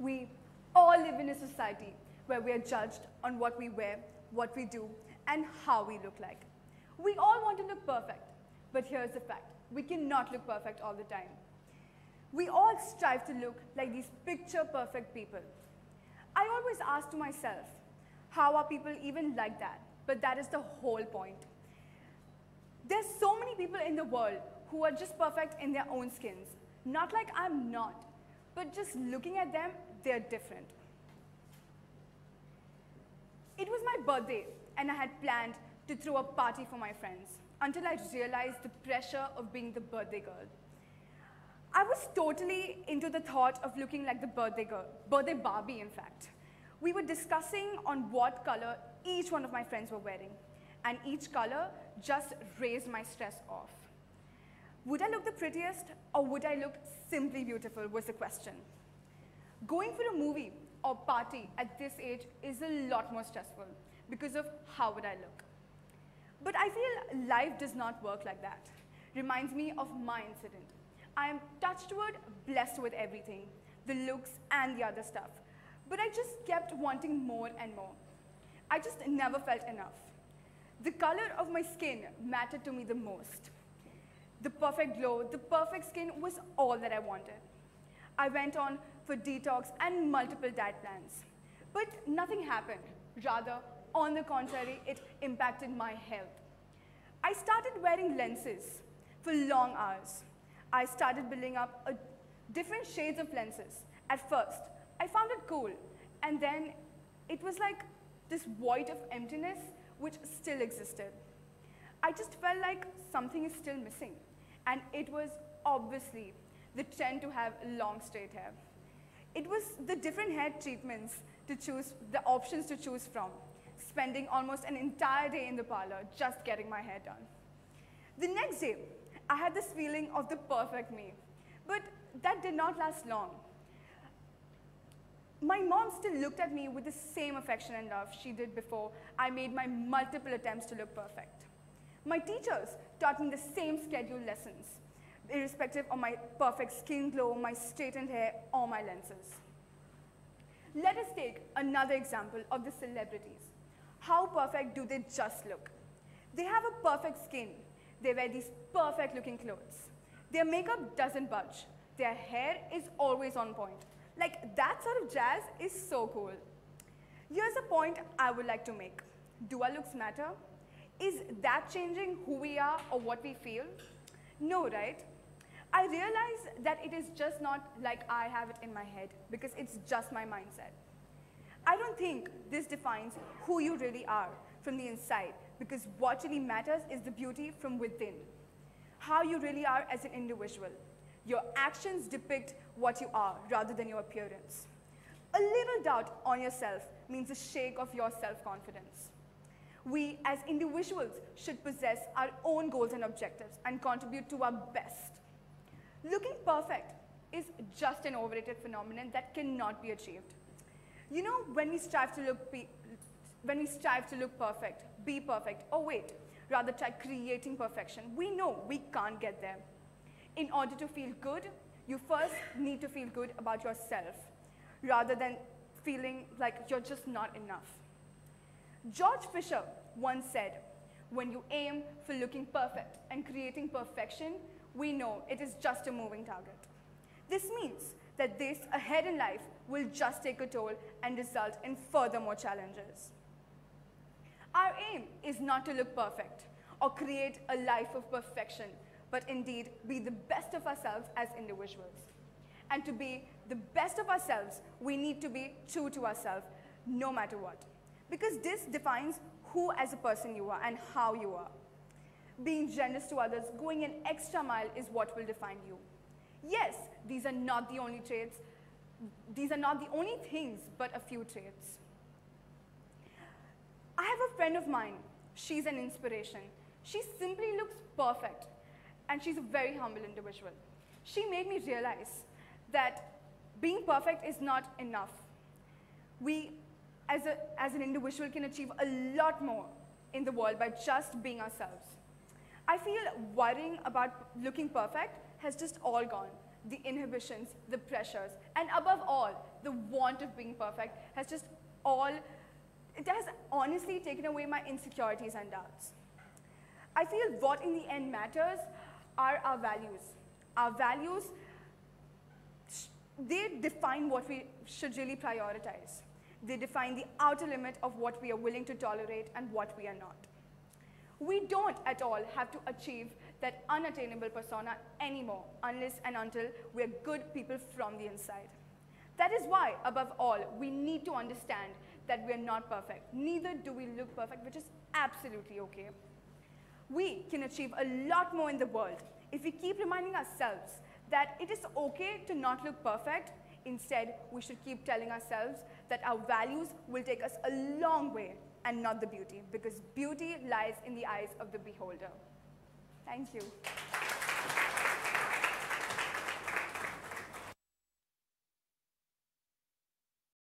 We all live in a society where we are judged on what we wear, what we do, and how we look like. We all want to look perfect, but here's the fact. We cannot look perfect all the time. We all strive to look like these picture-perfect people. I always ask to myself, how are people even like that? But that is the whole point. There's so many people in the world who are just perfect in their own skins. Not like I'm not, but just looking at them, they're different. It was my birthday, and I had planned to throw a party for my friends until I realized the pressure of being the birthday girl. I was totally into the thought of looking like the birthday girl, birthday Barbie in fact. We were discussing on what color each one of my friends were wearing, and each color just raised my stress off. Would I look the prettiest, or would I look simply beautiful was the question. Going for a movie or party at this age is a lot more stressful because of how would I look. But I feel life does not work like that. Reminds me of my incident. I am touched wood, blessed with everything, the looks and the other stuff. But I just kept wanting more and more. I just never felt enough. The color of my skin mattered to me the most. The perfect glow, the perfect skin was all that I wanted. I went on for detox and multiple diet plans. But nothing happened. Rather, on the contrary, it impacted my health. I started wearing lenses for long hours. I started building up different shades of lenses. At first, I found it cool, and then it was like this void of emptiness which still existed. I just felt like something is still missing, and it was obviously the trend to have long straight hair. It was the different hair treatments to choose, the options to choose from, spending almost an entire day in the parlor just getting my hair done. The next day, I had this feeling of the perfect me, but that did not last long. My mom still looked at me with the same affection and love she did before I made my multiple attempts to look perfect. My teachers taught me the same scheduled lessons, irrespective of my perfect skin glow, my straightened hair, or my lenses. Let us take another example of the celebrities. How perfect do they just look? They have a perfect skin. They wear these perfect looking clothes. Their makeup doesn't budge. Their hair is always on point. Like, that sort of jazz is so cool. Here's a point I would like to make. Do our looks matter? Is that changing who we are or what we feel? No, right? I realize that it is just not like I have it in my head, because it's just my mindset. I don't think this defines who you really are from the inside, because what really matters is the beauty from within. How you really are as an individual. Your actions depict what you are rather than your appearance. A little doubt on yourself means a shake of your self-confidence. We as individuals should possess our own goals and objectives and contribute to our best. Looking perfect is just an overrated phenomenon that cannot be achieved. You know, when we strive to look perfect, be perfect, or wait, rather try creating perfection, we know we can't get there. In order to feel good, you first need to feel good about yourself, rather than feeling like you're just not enough. George Fisher once said, when you aim for looking perfect and creating perfection, we know it is just a moving target. This means that this ahead in life will just take a toll and result in furthermore challenges. Our aim is not to look perfect or create a life of perfection, but indeed be the best of ourselves as individuals. And to be the best of ourselves, we need to be true to ourselves, no matter what. Because this defines who as a person you are and how you are. Being generous to others, going an extra mile is what will define you. Yes, these are not the only traits. These are not the only things, but a few traits. I have a friend of mine. She's an inspiration. She simply looks perfect, and she's a very humble individual. She made me realize that being perfect is not enough. We, as an individual, can achieve a lot more in the world by just being ourselves. I feel worrying about looking perfect has just all gone. the inhibitions, the pressures, and above all, the want of being perfect has just it has honestly taken away my insecurities and doubts. I feel what in the end matters are our values. Our values, they define what we should really prioritize. They define the outer limit of what we are willing to tolerate and what we are not. We don't at all have to achieve that unattainable persona anymore unless and until we're good people from the inside. That is why, above all, we need to understand that we're not perfect. Neither do we look perfect, which is absolutely okay. We can achieve a lot more in the world if we keep reminding ourselves that it is okay to not look perfect. Instead, we should keep telling ourselves that our values will take us a long way and not the beauty, because beauty lies in the eyes of the beholder. Thank you.